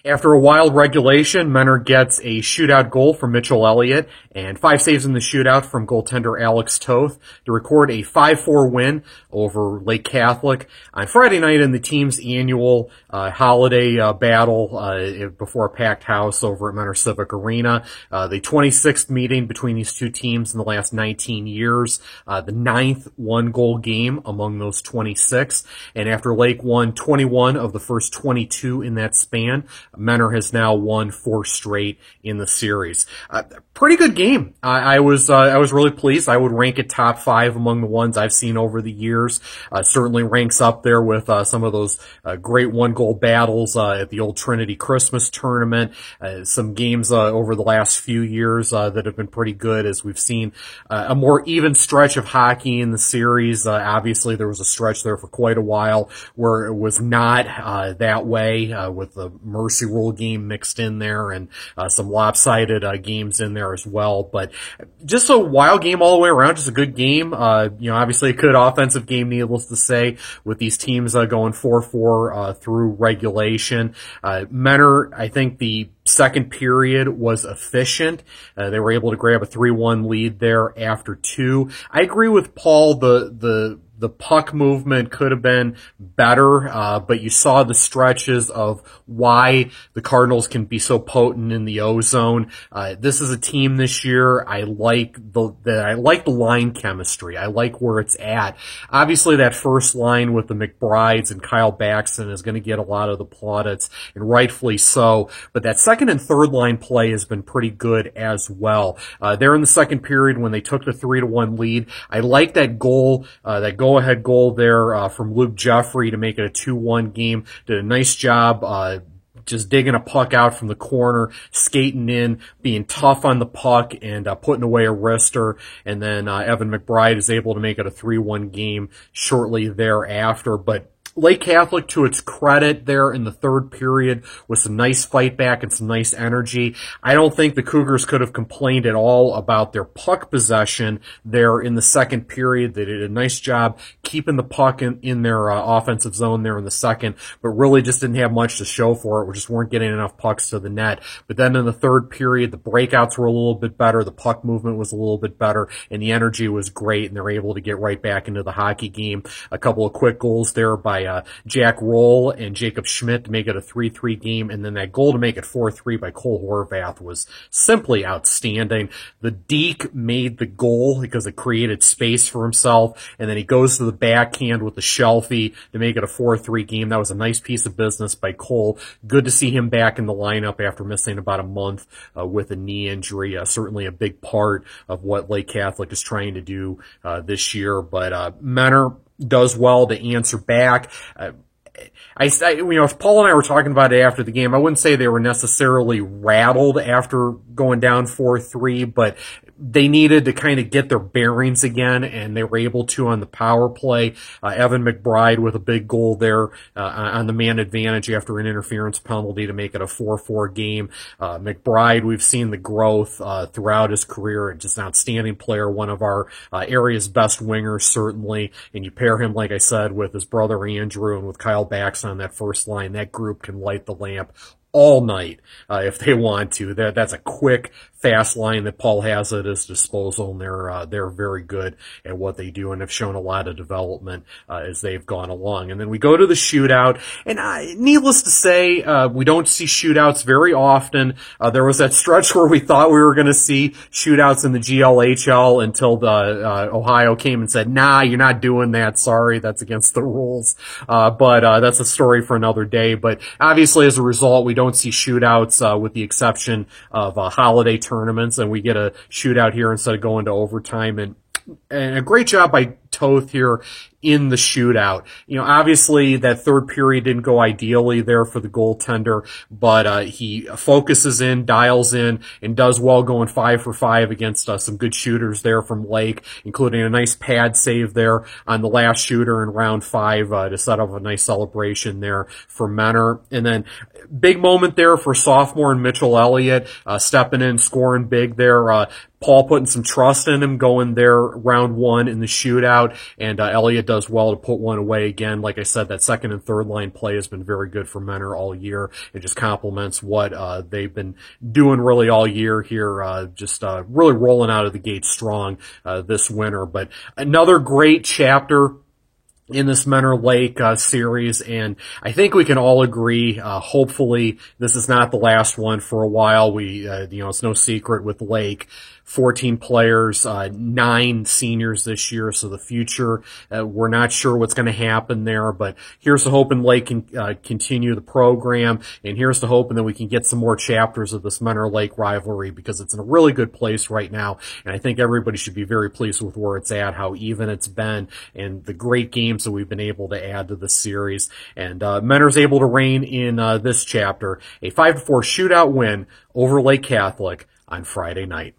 After a wild regulation, Menor gets a shootout goal from Mitchell Elliott and 5 saves in the shootout from goaltender Alex Toth to record a 5-4 win over Lake Catholic on Friday night in the team's annual holiday battle before a packed house over at Menor Civic Arena. The 26th meeting between these two teams in the last 19 years, the 9th one-goal game among those 26, and after Lake won 21 of the first 22 in that span, Menor has now won 4 straight in the series. Pretty good game. I was really pleased. I would rank it top 5 among the ones I've seen over the years. Certainly ranks up there with some of those great one-goal battles at the old Trinity Christmas tournament. Some games over the last few years that have been pretty good, as we've seen a more even stretch of hockey in the series. Obviously, there was a stretch there for quite a while where it was not that way, with the Mercy Rule game mixed in there and some lopsided games in there as well. But just a wild game all the way around, just a good game. Obviously a good offensive game, needless to say, with these teams going 4-4 through regulation. Menor, I think the second period was efficient. They were able to grab a 3-1 lead there after 2. I agree with Paul, the puck movement could have been better, but you saw the stretches of why the Cardinals can be so potent in the O-zone. This is a team this year. I like the line chemistry. I like where it's at. Obviously, that first line with the McBrides and Kyle Baxton is going to get a lot of the plaudits, and rightfully so. But that second and third line play has been pretty good as well. There in the second period when they took the 3-1 lead, I like that goal, go-ahead goal there from Luke Jeffrey to make it a 2-1 game. Did a nice job just digging a puck out from the corner, skating in, being tough on the puck, and putting away a wrister. And then Evan McBride is able to make it a 3-1 game shortly thereafter. But Lake Catholic, to its credit there in the third period, with some nice fight back and some nice energy. I don't think the Cougars could have complained at all about their puck possession there in the second period. They did a nice job keeping the puck in their offensive zone there in the second, but really just didn't have much to show for it. We just weren't getting enough pucks to the net. But then in the third period, the breakouts were a little bit better, the puck movement was a little bit better, and the energy was great, and they're able to get right back into the hockey game. A couple of quick goals there by Jack Roll and Jacob Schmidt to make it a 3-3 game, and then that goal to make it 4-3 by Cole Horvath was simply outstanding. The Deke made the goal because it created space for himself, and then he goes to the backhand with the Shelfie to make it a 4-3 game. That was a nice piece of business by Cole. Good to see him back in the lineup after missing about a month with a knee injury. Certainly a big part of what Lake Catholic is trying to do this year, but Menor does well to answer back. If Paul and I were talking about it after the game, I wouldn't say they were necessarily rattled after going down 4-3, but they needed to kind of get their bearings again, and they were able to on the power play. Evan McBride with a big goal there on the man advantage after an interference penalty to make it a 4-4 game. McBride, we've seen the growth throughout his career, just an outstanding player, one of our area's best wingers, certainly. And you pair him, like I said, with his brother Andrew and with Kyle Baxton on that first line, that group can light the lamp all night if they want to. That's a quick, fast line that Paul has at his disposal, and they're very good at what they do and have shown a lot of development as they've gone along. And then we go to the shootout, and needless to say, we don't see shootouts very often. There was that stretch where we thought we were going to see shootouts in the GLHL until the Ohio came and said, "Nah, you're not doing that. Sorry, that's against the rules." But that's a story for another day. But obviously, as a result, we don't see shootouts with the exception of holiday tournaments, and we get a shootout here instead of going to overtime. And a great job by Toth here in the shootout. Obviously that third period didn't go ideally there for the goaltender, but he focuses in, dials in, and does well going 5 for 5 against some good shooters there from Lake, including a nice pad save there on the last shooter in round 5 to set up a nice celebration there for Menor. And then big moment there for sophomore and Mitchell Elliott, stepping in, scoring big there. Paul putting some trust in him going there round 1 in the shootout. shootout, and Elliott does well to put one away again. Like I said, that second and third line play has been very good for Menor all year. It just complements what they've been doing really all year here, just really rolling out of the gate strong this winter. But another great chapter in this Menor Lake series, and I think we can all agree, hopefully this is not the last one for a while. It's no secret with Lake, 14 players, 9 seniors this year, so the future, we're not sure what's going to happen there, but here's the hoping Lake can continue the program, and here's the hoping that we can get some more chapters of this Menor Lake rivalry, because it's in a really good place right now, and I think everybody should be very pleased with where it's at, how even it's been, and the great games that we've been able to add to the series. And Menor's able to reign in this chapter, a 5-4 shootout win over Lake Catholic on Friday night.